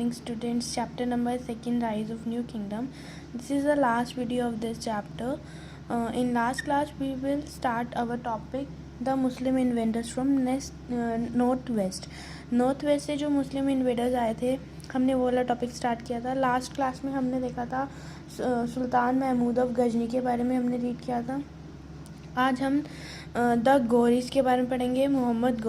morning students. Chapter number 2, Rise of New Kingdom. This is the last video of this chapter. In last class we will start our topic the Muslim invaders from northwest. North से जो मुस्लिम invaders आए थे हमने वो वाला topic start किया था. Last class में हमने देखा था सुल्तान महमूद ऑफ गजनी के बारे में हमने रीड किया था. आज हम द गौरीज के बारे में पढ़ेंगे. मोहम्मद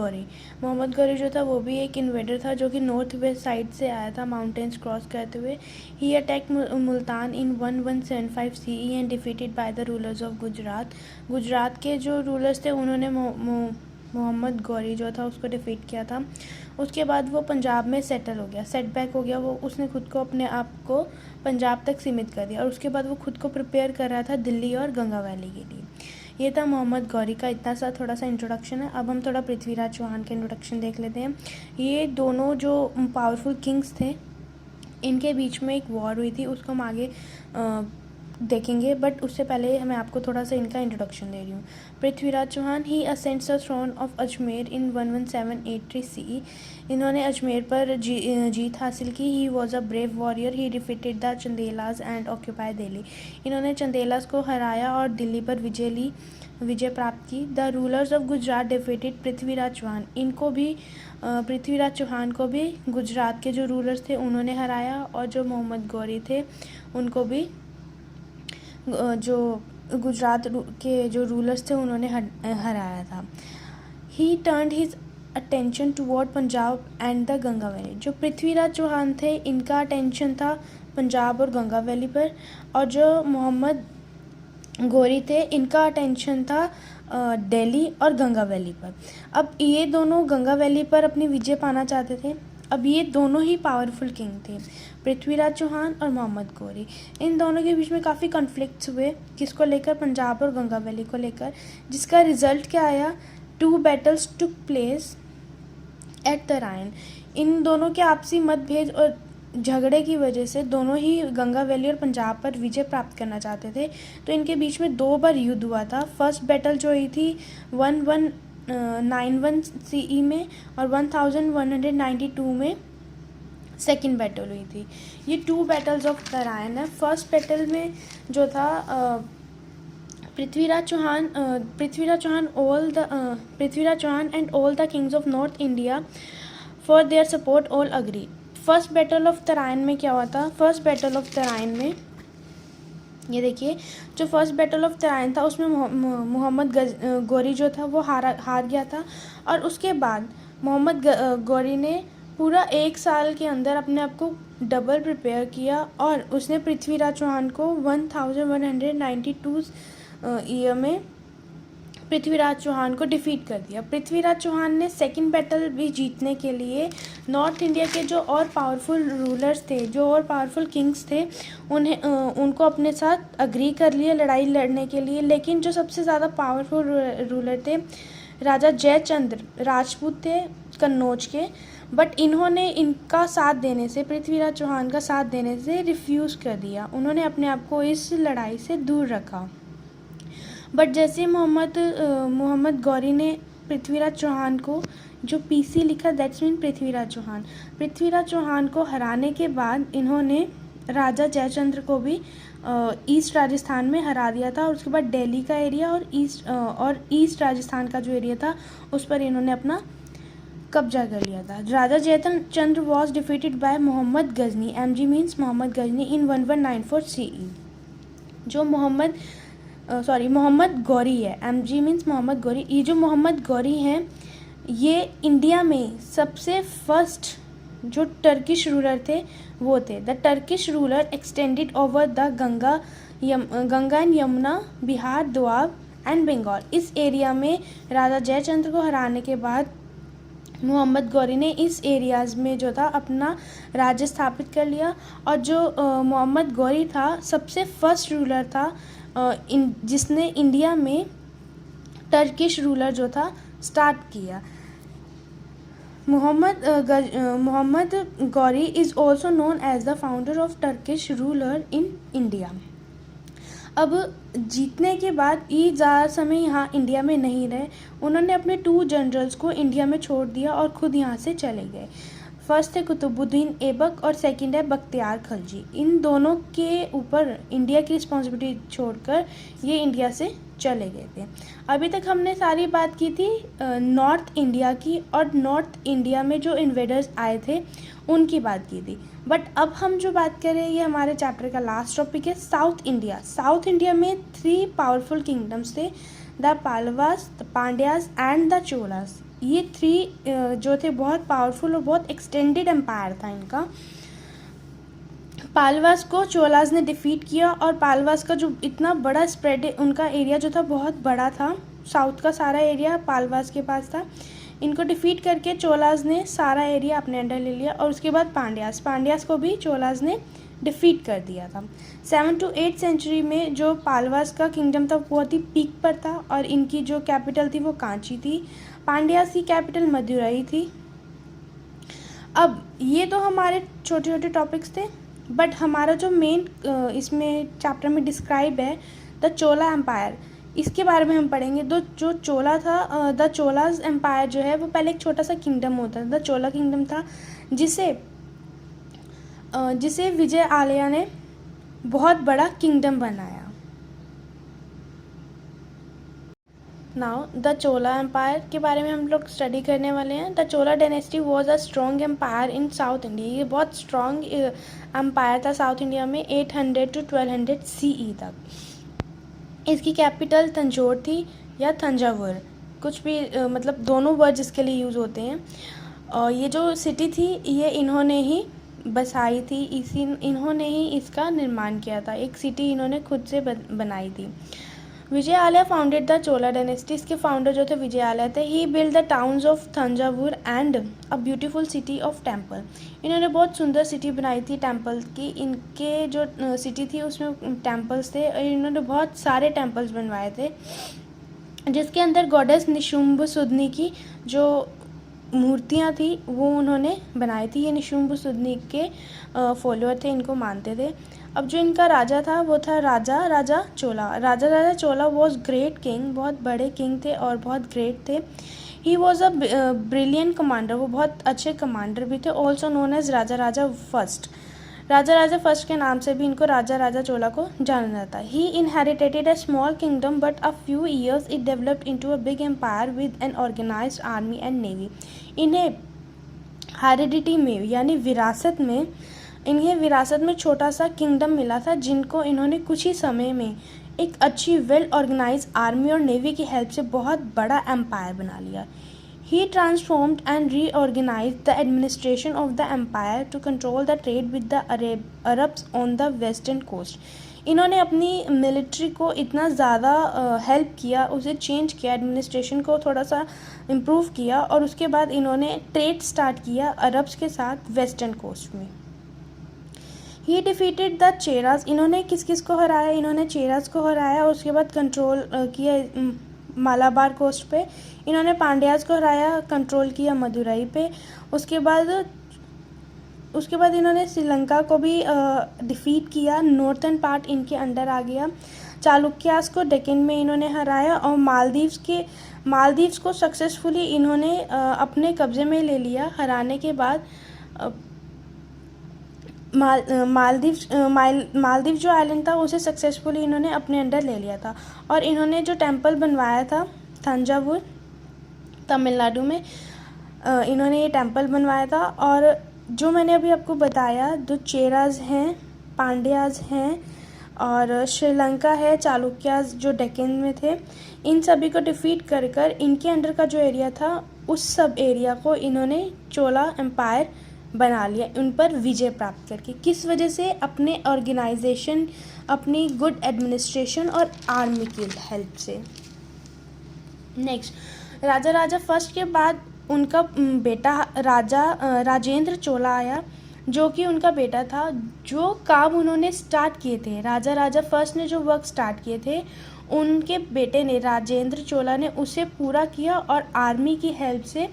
गौरी जो था वो भी एक इन्वेडर था जो कि नॉर्थ वेस्ट साइड से आया था माउंटेन्स क्रॉस करते हुए. He attack Multan in 1175 CE and defeated by the rulers of Gujarat के जो रूलर्स थे उन्होंने मोहम्मद गौरी जो था उसको डिफीट किया था. उसके बाद वो पंजाब में सेटबैक हो गया. वो उसने खुद को अपने आप को पंजाब तक सीमित कर दिया और उसके बाद वो खुद को प्रिपेयर कर रहा था दिल्ली और गंगा वैली के लिए. ये था मोहम्मद गौरी का इतना सा थोड़ा सा इंट्रोडक्शन है. अब हम थोड़ा पृथ्वीराज चौहान का इंट्रोडक्शन देख लेते हैं. ये दोनों जो पावरफुल किंग्स थे इनके बीच में एक वॉर हुई थी, उसको हम आगे देखेंगे. बट उससे पहले मैं आपको थोड़ा सा इनका इंट्रोडक्शन दे रही हूँ. Prithviraj Chauhan he ascends the throne of Ajmer in 1173 CE. इन्होंने अजमेर पर जीत हासिल की. He was a brave warrior. He defeated the Chandelas and occupy Delhi. इन्होंने चंदेलाज को हराया और दिल्ली पर विजय प्राप्त की. The rulers of Gujarat defeated Prithviraj Chauhan. इनको भी पृथ्वीराज चौहान को भी गुजरात के जो रूलर्स थे उन्होंने हराया और जो मोहम्मद गौरी थे उनको भी जो गुजरात के जो रूलर्स थे उन्होंने हराया था. ही turned his attention toward Punjab and the Ganga valley. जो पृथ्वीराज चौहान थे इनका अटेंशन था पंजाब और गंगा वैली पर और जो मोहम्मद गौरी थे इनका अटेंशन था दिल्ली और गंगा वैली पर. अब ये दोनों गंगा वैली पर अपनी विजय पाना चाहते थे. अब ये दोनों ही पावरफुल किंग थे, पृथ्वीराज चौहान और मोहम्मद गौरी. इन दोनों के बीच में काफ़ी कॉन्फ्लिक्ट्स हुए. किसको लेकर? पंजाब और गंगा वैली को लेकर. जिसका रिजल्ट क्या आया? 2 battles took place at Tarain. इन दोनों के आपसी मतभेद और झगड़े की वजह से दोनों ही गंगा वैली और पंजाब पर विजय प्राप्त करना चाहते थे. तो इनके बीच में 2 बार युद्ध हुआ था. फर्स्ट बैटल जो हुई थी 1191 CE में और 1192 में सेकेंड बैटल हुई थी. ये 2 battles ऑफ तराइन है. फर्स्ट बैटल में जो था Prithviraj Chauhan and all the kings of north India for their support all agree. First battle of Tarain में क्या हुआ था? फर्स्ट बैटल ऑफ तराइन में ये देखिए जो फर्स्ट बैटल ऑफ तराइन था उसमें मोहम्मद गौरी जो था वो हार गया था. और उसके बाद मोहम्मद गौरी ने पूरा 1 साल के अंदर अपने आप को डबल प्रिपेयर किया और उसने पृथ्वीराज चौहान को 1192 ईयर में पृथ्वीराज चौहान को डिफीट कर दिया. पृथ्वीराज चौहान ने सेकंड बैटल भी जीतने के लिए नॉर्थ इंडिया के जो और पावरफुल रूलर्स थे, जो और पावरफुल किंग्स थे, उनको अपने साथ अग्री कर लिया लड़ाई लड़ने के लिए. लेकिन जो सबसे ज़्यादा पावरफुल रूलर थे राजा जयचंद्र राजपूत थे कन्नौज के. बट इन्होंने इनका साथ देने से, पृथ्वीराज चौहान का साथ देने से रिफ्यूज़ कर दिया. उन्होंने अपने आप को इस लड़ाई से दूर रखा. बट जैसे मोहम्मद गौरी ने पृथ्वीराज चौहान को जो PC लिखा दैट्स मीन पृथ्वीराज चौहान को हराने के बाद इन्होंने राजा जयचंद्र को भी ईस्ट राजस्थान में हरा दिया था. और उसके बाद दिल्ली का एरिया और ईस्ट राजस्थान का जो एरिया था उस पर इन्होंने अपना कब्जा कर लिया था. Raja Jaichandra was defeated by Mohammad Ghazni. MG means Mohammad Ghazni in 1194 CE. जो मोहम्मद गौरी है, MG मीन्स मोहम्मद गौरी. ये जो मोहम्मद गौरी हैं ये इंडिया में सबसे फर्स्ट जो टर्किश रूलर थे वो थे. The Turkish ruler extended over the Ganga and Yamuna, Bihar, Doab and Bengal. इस एरिया में राजा जयचंद्र को हराने के बाद मोहम्मद गौरी ने इस एरियाज़ में जो था अपना राज्य स्थापित कर लिया. और जो मोहम्मद गौरी था सबसे फर्स्ट रूलर था जिसने इंडिया में टर्किश रूलर जो था स्टार्ट किया. Mohammad Ghori is also known as the founder of Turkish ruler in India. अब जीतने के बाद ये ज़्यादा समय यहाँ इंडिया में नहीं रहे. उन्होंने अपने 2 जनरल्स को इंडिया में छोड़ दिया और ख़ुद यहाँ से चले गए. फर्स्ट है कुतुबुद्दीन ऐबक और सेकंड है बख्तियार खलजी। इन दोनों के ऊपर इंडिया की रिस्पॉन्सिबिलिटी छोड़कर ये इंडिया से चले गए थे। अभी तक हमने सारी बात की थी नॉर्थ इंडिया की, और नॉर्थ इंडिया में जो इन्वेडर्स आए थे उनकी बात की थी। बट अब हम जो बात कर रहे हैं ये हमारे चैप्टर का लास्ट टॉपिक है साउथ इंडिया। साउथ इंडिया में 3 पावरफुल किंगडम्स थे, the Palwas, the Pandyas and the Cholas. ये 3 जो थे बहुत पावरफुल और बहुत एक्सटेंडेड एम्पायर था इनका। पालवास को चोलास ने डिफीट किया, और पालवास का जो इतना बड़ा स्प्रेड है, उनका एरिया जो था बहुत बड़ा था, साउथ का सारा एरिया पालवास के पास था। इनको डिफीट करके चोलास ने सारा एरिया अपने अंडर ले लिया, और उसके बाद पांड्यास को भी चोलास ने डिफीट कर दिया था। 7 to 8 सेंचुरी में जो पालवास का किंगडम था बहुत ही पीक पर था, और इनकी जो कैपिटल थी वो कांची थी। पांड्यास की कैपिटल मदुरई थी। अब ये तो हमारे छोटे छोटे टॉपिक्स थे, बट हमारा जो मेन इसमें चैप्टर में डिस्क्राइब है द चोला एम्पायर, इसके बारे में हम पढ़ेंगे। जो चोला था, द चोलास एम्पायर जो है वो पहले एक छोटा सा किंगडम होता था, द चोला किंगडम था, जिसे विजय आलया ने बहुत बड़ा किंगडम बनाया। नाउ द चोला एम्पायर के बारे में हम लोग स्टडी करने वाले हैं। The Chola dynasty was a strong empire in south India. ये बहुत स्ट्रॉन्ग एम्पायर था साउथ इंडिया में 800 to 1200 CE तक। इसकी कैपिटल तंजौर थी या तंजावुर, कुछ भी मतलब दोनों वर्ड इसके लिए यूज़ होते हैं। और ये जो सिटी थी ये इन्होंने ही बसाई थी, इन्होंने ही इसका निर्माण किया था। एक सिटी इन्होंने खुद से बनाई थी। Vijayalaya founded the Chola dynasty. इसके फाउंडर जो थे विजय आलया थे। He build the towns of Thanjavur and a beautiful city of temple. इन्होंने बहुत सुंदर सिटी बनाई थी टेम्पल की। इनके जो सिटी थी उसमें टेम्पल्स थे, और इन्होंने बहुत सारे टेम्पल्स बनवाए थे, जिसके अंदर गॉडेस निशुम्भसुदनी की जो मूर्तियाँ थी वो उन्होंने बनाई थी। ये निशुम्भसुदनी के फॉलोअर थे, इनको मानते थे। अब जो इनका राजा था वो था राजा चोला वॉज ग्रेट किंग। बहुत बड़े किंग थे और बहुत ग्रेट थे। ही वॉज अ ब्रिलियंट कमांडर। वो बहुत अच्छे कमांडर भी थे। ऑल्सो नोन एज राजा फर्स्ट। राजा फर्स्ट के नाम से भी इनको राजा चोला को जाना जाता है। He inherited a small kingdom but a few years it developed into a big empire with an organised army and navy. इन्हें हेरिडिटी में यानी इन्हें विरासत में छोटा सा किंगडम मिला था, जिनको इन्होंने कुछ ही समय में एक अच्छी वेल ऑर्गेनाइज आर्मी और नेवी की हेल्प से बहुत बड़ा एम्पायर बना लिया। He transformed and reorganised the administration of the empire to control the trade with the Arabs on the western coast. इन्होंने अपनी मिलिट्री को इतना ज़्यादा हेल्प किया, उसे चेंज किया, एडमिनिस्ट्रेशन को थोड़ा सा इम्प्रूव किया, और उसके बाद इन्होंने ट्रेड स्टार्ट किया अरब्स के साथ वेस्टर्न कोस्ट में। ही डिफीटेड द चेरास। इन्होंने किस को हराया? इन्होंने चेरास को हराया, और उसके बाद कंट्रोल किया मालाबार कोस्ट पे। इन्होंने पांड्यास को हराया, कंट्रोल किया मदुरई पे। उसके बाद इन्होंने श्रीलंका को भी डिफीट किया, नॉर्थन पार्ट इनके अंडर आ गया। चालुक्यास को डेक्कन में इन्होंने हराया, और मालदीव्स को सक्सेसफुली इन्होंने अपने कब्जे में ले लिया। हराने के बाद मालदीव जो आइलैंड था उसे सक्सेसफुली इन्होंने अपने अंडर ले लिया था। और इन्होंने जो टेंपल बनवाया था तंजावुर तमिलनाडु में, इन्होंने ये टेंपल बनवाया था। और जो मैंने अभी आपको बताया, जो चेराज हैं, पांड्याज हैं, और श्रीलंका है, चालुक्यास जो डेक्कन में थे, इन सभी को डिफीट कर इनके अंडर का जो एरिया था उस सब एरिया को इन्होंने चोला एम्पायर बना लिया, उन पर विजय प्राप्त करके। किस वजह से? अपने ऑर्गेनाइजेशन, अपनी गुड एडमिनिस्ट्रेशन और आर्मी की हेल्प से। नेक्स्ट, राजा फर्स्ट के बाद उनका बेटा राजेंद्र चोला आया, जो कि उनका बेटा था। जो काम उन्होंने स्टार्ट किए थे, राजा फर्स्ट ने जो वर्क स्टार्ट किए थे, उनके बेटे ने, राजेंद्र चोला ने, उसे पूरा किया, और आर्मी की हेल्प से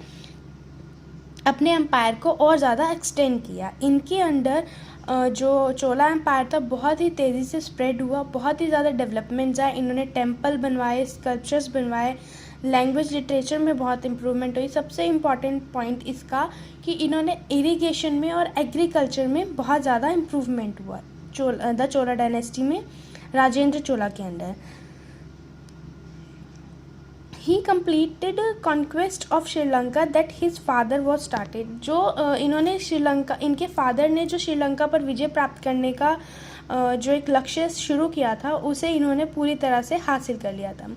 अपने एम्पायर को और ज़्यादा एक्सटेंड किया। इनके अंडर जो चोला एम्पायर था बहुत ही तेज़ी से स्प्रेड हुआ, बहुत ही ज़्यादा डेवलपमेंट्स आए। इन्होंने टेंपल बनवाए, स्कल्पचर्स बनवाए, लैंग्वेज लिटरेचर में बहुत इम्प्रूवमेंट हुई। सबसे इम्पॉर्टेंट पॉइंट इसका कि इन्होंने इरिगेशन में और एग्रीकल्चर में बहुत ज़्यादा इम्प्रूवमेंट हुआ द चोला डायनेस्टी में, राजेंद्र चोला के under. He completed conquest of Sri Lanka that his father was started। जो इन्होंने श्रीलंका, इनके फादर ने जो श्रीलंका पर विजय प्राप्त करने का जो एक लक्ष्य शुरू किया था उसे इन्होंने पूरी तरह से हासिल कर लिया था।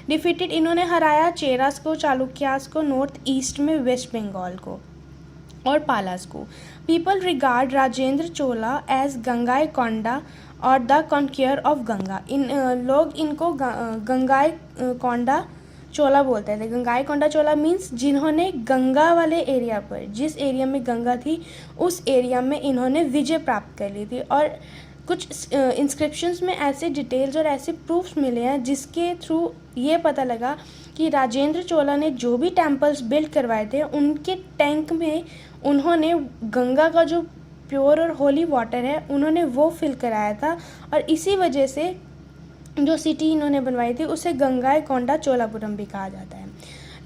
डिफीटेड, इन्होंने हराया चेरास को, चालुक्यास को नॉर्थ ईस्ट में, वेस्ट बंगाल को और पालास को। पीपल रिगार्ड राजेंद्र चोला एज गंगाई कोंडा और द कॉन्क्यूर ऑफ गंगा। लोग इनको गंगाई कोंडा चोला बोलते थे। गंगाई कोंडा चोला मीन्स जिन्होंने गंगा वाले एरिया पर, जिस एरिया में गंगा थी उस एरिया में इन्होंने विजय प्राप्त कर ली थी। और कुछ इंस्क्रिप्शंस में ऐसे डिटेल्स और ऐसे प्रूफ्स मिले हैं जिसके थ्रू ये पता लगा कि राजेंद्र चोला ने जो भी टेम्पल्स बिल्ड करवाए थे उनके टैंक में उन्होंने गंगा का जो प्योर और होली वाटर है उन्होंने वो फिल कराया था। और इसी वजह से जो सिटी इन्होंने बनवाई थी उसे गंगाई कोंडा चोलापुरम भी कहा जाता है।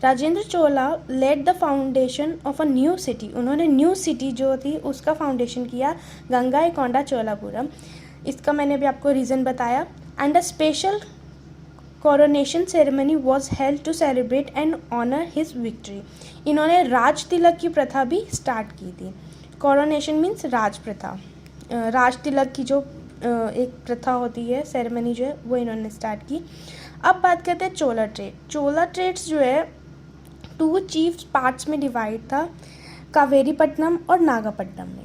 Rajendra Chola led the foundation of a new city. उन्होंने न्यू सिटी जो थी उसका फाउंडेशन किया, गंगाई कोंडा चोलापुरम। इसका मैंने अभी आपको रीज़न बताया। And a special coronation ceremony was held to celebrate and honour his victory. इन्होंने राज तिलक की प्रथा भी स्टार्ट की थी। कोरोनेशन मीन्स राज प्रथा, राज तिलक की जो एक प्रथा होती है, सेरेमनी जो है वो इन्होंने स्टार्ट की। अब बात करते हैं चोला ट्रेड। चोला ट्रेड्स जो है 2 चीफ पार्ट्स में डिवाइड था, कावेरीपट्टनम और नागापट्टनम में।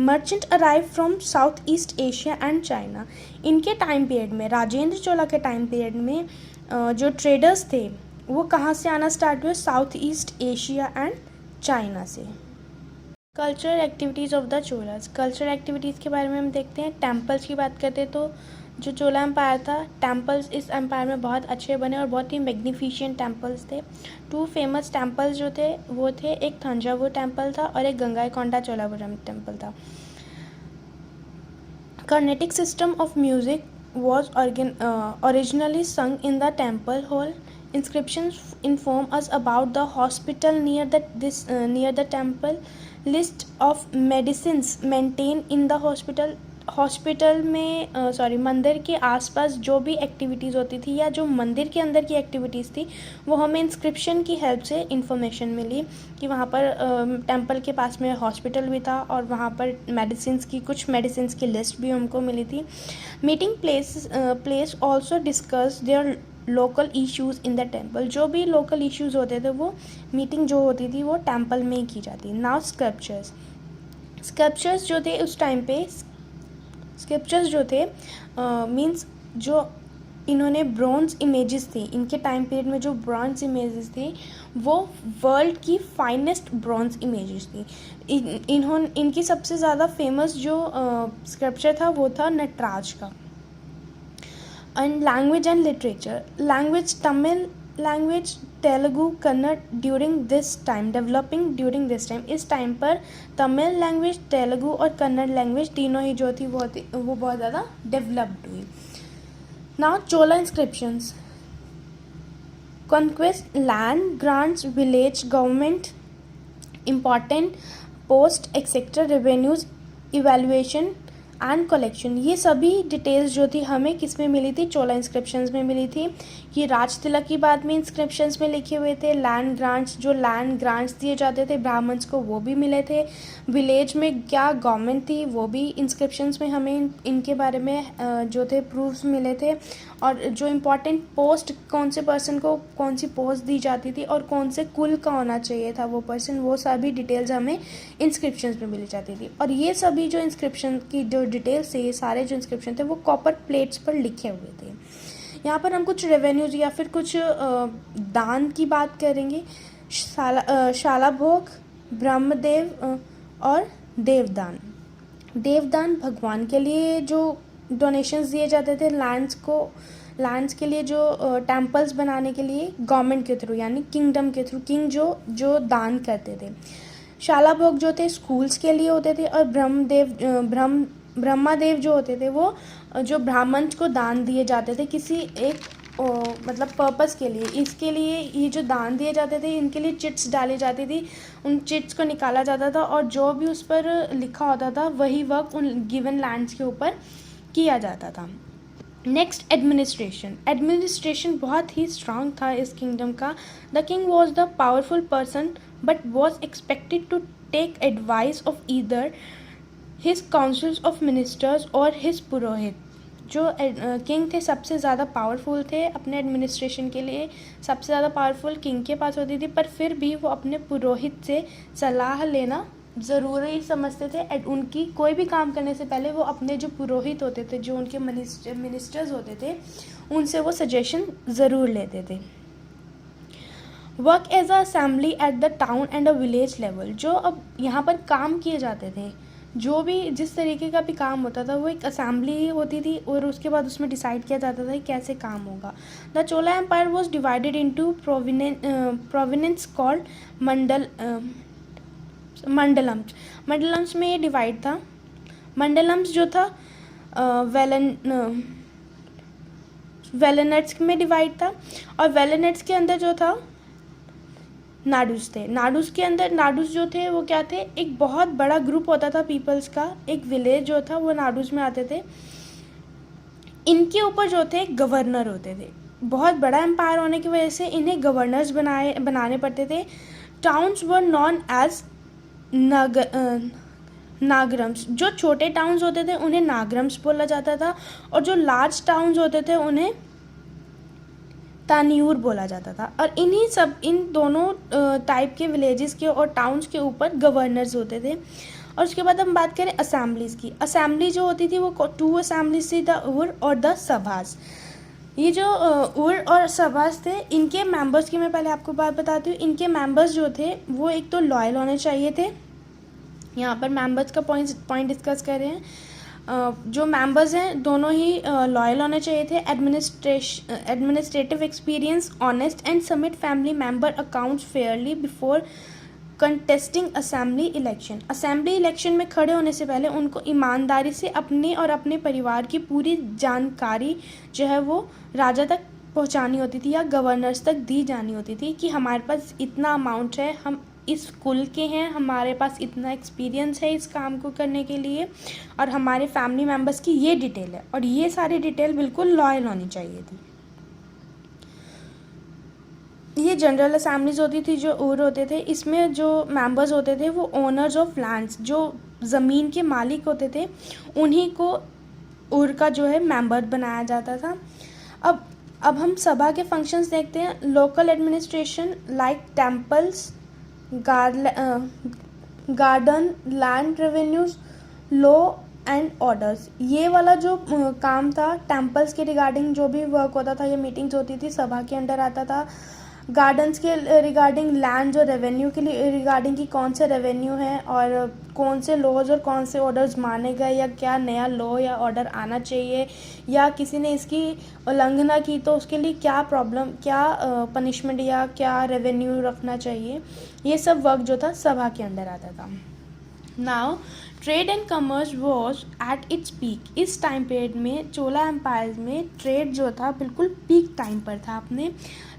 Merchant arrive from south east Asia and China. इनके टाइम पीरियड में, राजेंद्र चोला के टाइम पीरियड में जो ट्रेडर्स थे वो कहाँ से आना स्टार्ट हुए? South east Asia and China से। Cultural activities of the Cholas. Cultural activities के बारे में हम देखते हैं। टेम्पल्स की बात करते हैं तो जो चोला एम्पायर था, टेम्पल्स इस एम्पायर में बहुत अच्छे बने और बहुत ही मैग्निफिशिएंट टेम्पल्स थे। 2 फेमस टेम्पल्स जो थे वो थे, एक थंजावुर टेम्पल था और एक गंगाई कोंडा चोलापुरम टेम्पल था। Carnatic system of music was originally sung in the temple hall. Inscriptions inform us about the hospital near the temple. List of medicines maintained in the hospital. Hospital में मंदिर के आसपास जो भी एक्टिविटीज़ होती थी या जो मंदिर के अंदर की एक्टिविटीज़ थी वो हमें इंस्क्रिप्शन की हेल्प से इन्फॉर्मेशन मिली कि वहाँ पर टेंपल के पास में हॉस्पिटल भी था और वहाँ पर कुछ मेडिसिन्स की लिस्ट भी हमको मिली थी। Meeting place also discuss their local issues in the temple. जो भी लोकल इश्यूज़ होते थे वो मीटिंग जो होती थी वो टेम्पल में ही की जाती। नाउ स्कल्पचर्स जो थे उस टाइम पे, स्क्रिप्चर्स जो थे मींस जो इन्होंने ब्रॉन्ज इमेजेस थी, इनके टाइम पीरियड में जो ब्रॉन्ज इमेजेस थी वो वर्ल्ड की फाइनेस्ट ब्रॉन्ज इमेजेस थी। इनकी सबसे ज़्यादा फेमस जो स्क्रिप्चर था वो था नटराज का। And language and literature, language Tamil, language Telugu, Kannada during this time, developing during this time. इस टाइम पर तमिल लैंग्वेज, तेलुगु और कन्नड़ लैंग्वेज तीनों ही जो थी वो बहुत ज़्यादा डेवलप्ड हुई। Now Chola inscriptions. Conquest, land grants, village government, important post etcetera, revenues, evaluation and collection, ये सभी डिटेल्स जो थी हमें किस में मिली थी? चोला इंस्क्रिप्शंस में मिली थी। ये राज तिलक की बाद में इंस्क्रिप्शंस में लिखे हुए थे। लैंड ग्रांट्स, जो लैंड ग्रांट्स दिए जाते थे ब्राह्मण्स को वो भी मिले थे। विलेज में क्या गवर्नमेंट थी वो भी इंस्क्रिप्शंस में हमें इनके बारे में जो थे प्रूफ्स मिले थे। और जो इम्पोर्टेंट पोस्ट, कौन से पर्सन को कौन सी पोस्ट दी जाती थी और कौन से कुल का होना चाहिए था वो पर्सन, वो सभी डिटेल्स हमें इंस्क्रिप्शंस में मिली जाती थी। और ये सभी जो इंस्क्रिप्शन की जो डिटेल्स थे, ये सारे जो इंस्क्रिप्शन थे वो कॉपर प्लेट्स पर लिखे हुए थे। यहाँ पर हम कुछ रेवेन्यूज या फिर कुछ दान की बात करेंगे। शाला भोग, ब्रह्मदेव और देवदान। देवदान भगवान के लिए जो डोनेशंस दिए जाते थे लैंड्स के लिए, जो टेम्पल्स बनाने के लिए गवर्नमेंट के थ्रू यानी किंगडम के थ्रू, किंग जो दान करते थे। शाला भोग जो थे स्कूल्स के लिए होते थे और ब्रह्मादेव जो होते थे वो जो ब्राह्मण को दान दिए जाते थे किसी एक मतलब पर्पस के लिए, इसके लिए ये जो दान दिए जाते थे इनके लिए चिट्स डाली जाती थी, उन चिट्स को निकाला जाता था और जो भी उस पर लिखा होता था वही वर्क उन गिवन लैंड्स के ऊपर किया जाता था। नेक्स्ट एडमिनिस्ट्रेशन बहुत ही स्ट्रांग था इस किंगडम का। The king was the powerful person but was expected to take advice of either his councils of ministers और हिज पुरोहित। जो किंग थे सबसे ज़्यादा पावरफुल थे, अपने एडमिनिस्ट्रेशन के लिए सबसे ज़्यादा पावरफुल किंग के पास होती थी, पर फिर भी वो अपने पुरोहित से सलाह लेना ज़रूरी समझते थे। उनकी कोई भी काम करने से पहले वो अपने जो पुरोहित होते थे, जो उनके मिनिस्टर्स होते थे, उनसे वो सजेशन ज़रूर लेते थे। Work as a assembly at the town and a village level. जो अब यहाँ पर काम किए जाते थे, जो भी जिस तरीके का भी काम होता था वो एक असेंबली होती थी और उसके बाद उसमें डिसाइड किया जाता था कि कैसे काम होगा। The Chola empire was divided into provinces called mandalams में ये डिवाइड था। मंडलम्स जो था वेलेनेट्स में डिवाइड था और वेलेनेट्स के अंदर जो था नाडूस थे। नाडूस जो थे वो क्या थे, एक बहुत बड़ा ग्रुप होता था पीपल्स का, एक विलेज जो था वो नाडूस में आते थे। इनके ऊपर जो थे गवर्नर होते थे। बहुत बड़ा एम्पायर होने की वजह से इन्हें गवर्नर्स बनाने पड़ते थे। Towns were known as नागरम्स। जो छोटे टाउन्स होते थे उन्हें नागरम्स बोला जाता था और जो लार्ज टाउन्स होते थे उन्हें तानियूर बोला जाता था। और इन दोनों टाइप के विलेजेस के और टाउन्स के ऊपर गवर्नर्स होते थे। और उसके बाद हम बात करें असेंबलीज़ की। असेंबली जो होती थी वो 2 असेंबलीज थी, द उर और द सभास। ये जो उर और सभास थे, इनके मेंबर्स की मैं पहले आपको बात बताती हूँ। इनके मेंबर्स जो थे वो एक तो लॉयल होने चाहिए थे। यहाँ पर मेंबर्स का पॉइंट डिस्कस कर रहे हैं। जो मेंबर्स हैं दोनों ही लॉयल होने चाहिए थे। Administrative experience, honest and submit family member accounts Fairlie before contesting assembly election. Assembly election में खड़े होने से पहले उनको ईमानदारी से अपने और अपने परिवार की पूरी जानकारी जो है वो राजा तक पहुंचानी होती थी या गवर्नर्स तक दी जानी होती थी कि हमारे पास इतना अमाउंट है, हम इस कुल के हैं, हमारे पास इतना एक्सपीरियंस है इस काम को करने के लिए और हमारे फैमिली मेम्बर्स की ये डिटेल है। और ये सारी डिटेल बिल्कुल लॉयल होनी चाहिए थी। ये जनरल असेंबलीज होती थी जो उर होते थे। इसमें जो मेंबर्स होते थे वो ओनर्स ऑफ लैंड्स, जो ज़मीन के मालिक होते थे, उन्हीं को उर का जो है मेंबर बनाया जाता था। अब हम सभा के फंक्शंस देखते हैं। Local administration like temples, garden, land revenues, law and orders. ये वाला जो काम था टेम्पल्स के रिगार्डिंग जो भी वर्क होता था या मीटिंग्स होती थी सभा के अंडर आता था। गार्डन्स के रिगार्डिंग, लैंड जो रेवेन्यू के लिए रिगार्डिंग कि कौन से रेवेन्यू है और कौन से लॉज और कौन से ऑर्डर्स माने गए या क्या नया लॉ या ऑर्डर आना चाहिए या किसी ने इसकी उल्लंघना की तो उसके लिए क्या पनिशमेंट या क्या रेवेन्यू रखना चाहिए। ये सब वर्क जो था सभा के अंदर आता था। Now trade and commerce was at its peak. इस टाइम पीरियड में चोला एम्पायर में ट्रेड जो था बिल्कुल पीक टाइम पर था अपने।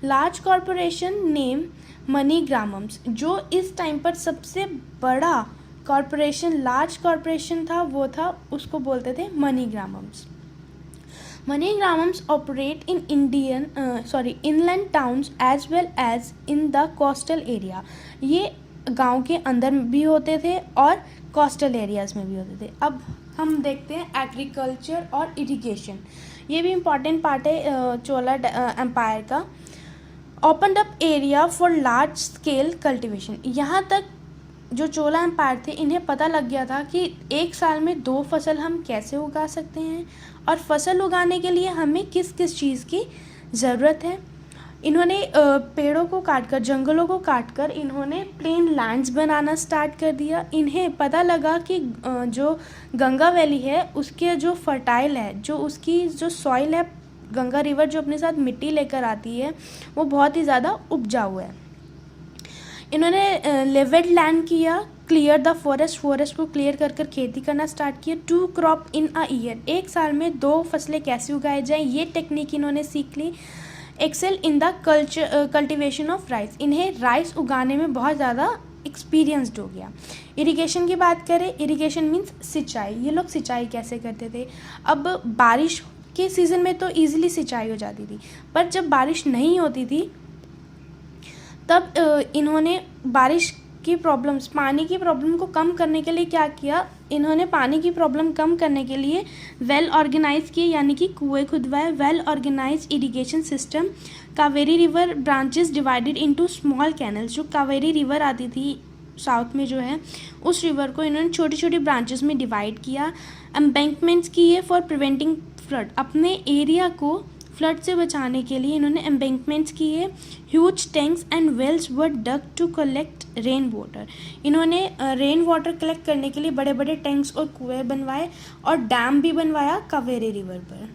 Large corporation name manigramams. जो इस टाइम पर सबसे बड़ा कॉरपोरेशन, लार्ज कॉरपोरेशन था वो था, उसको बोलते थे manigramams. Manigramams operate in inland towns as well as in the coastal area. ये गांव के अंदर भी होते थे और कोस्टल एरियाज़ में भी होते थे। अब हम देखते हैं एग्रीकल्चर और इरिगेशन। ये भी इम्पॉर्टेंट पार्ट है चोला एम्पायर का। Opened up area for large scale cultivation. यहाँ तक जो चोला एम्पायर थे इन्हें पता लग गया था कि एक साल में 2 फसल हम कैसे उगा सकते हैं और फसल उगाने के लिए हमें किस किस चीज़ की ज़रूरत है। इन्होंने पेड़ों को काटकर, जंगलों को काटकर इन्होंने प्लेन लैंड्स बनाना स्टार्ट कर दिया। इन्हें पता लगा कि जो गंगा वैली है उसके जो फर्टाइल है, जो उसकी जो सॉइल है, गंगा रिवर जो अपने साथ मिट्टी लेकर आती है वो बहुत ही ज़्यादा उपजाऊ है। इन्होंने लेवेड लैंड किया, क्लियर द फॉरेस्ट को क्लियर कर खेती करना स्टार्ट किया। 2 क्रॉप इन अ ईयर। एक साल में 2 फसलें कैसे उगाई जाएँ ये टेक्निक इन्होंने सीख ली। Excel in the cultivation of rice, इन्हें राइस उगाने में बहुत ज़्यादा एक्सपीरियंस्ड हो गया। इरिगेशन की बात करें, इरिगेशन मीन्स सिंचाई, ये लोग सिंचाई कैसे करते थे। अब बारिश के सीज़न में तो ईजिली सिंचाई हो जाती थी, पर जब बारिश नहीं होती थी तब इन्होंने बारिश की प्रॉब्लम्स, पानी की प्रॉब्लम को कम करने के लिए क्या किया, इन्होंने पानी की प्रॉब्लम कम करने के लिए वेल ऑर्गेनाइज किए, यानी कि कुएं खुदवाए। Well organise irrigation system, Kaveri river branches divided into small canals, जो कावेरी रिवर आती थी साउथ में जो है, उस रिवर को इन्होंने छोटी छोटी ब्रांचेस में डिवाइड किया। एम्बैंकमेंट्स किए फॉर प्रिवेंटिंग फ्लड, अपने एरिया को फ्लड से बचाने के लिए इन्होंने एम्बैंकमेंट्स किए। Huge tanks and wells were dug to collect rain water, इन्होंने रेन वाटर कलेक्ट करने के लिए बड़े बड़े टैंक्स और कुएं बनवाए, और डैम भी बनवाया कावेरी रिवर पर।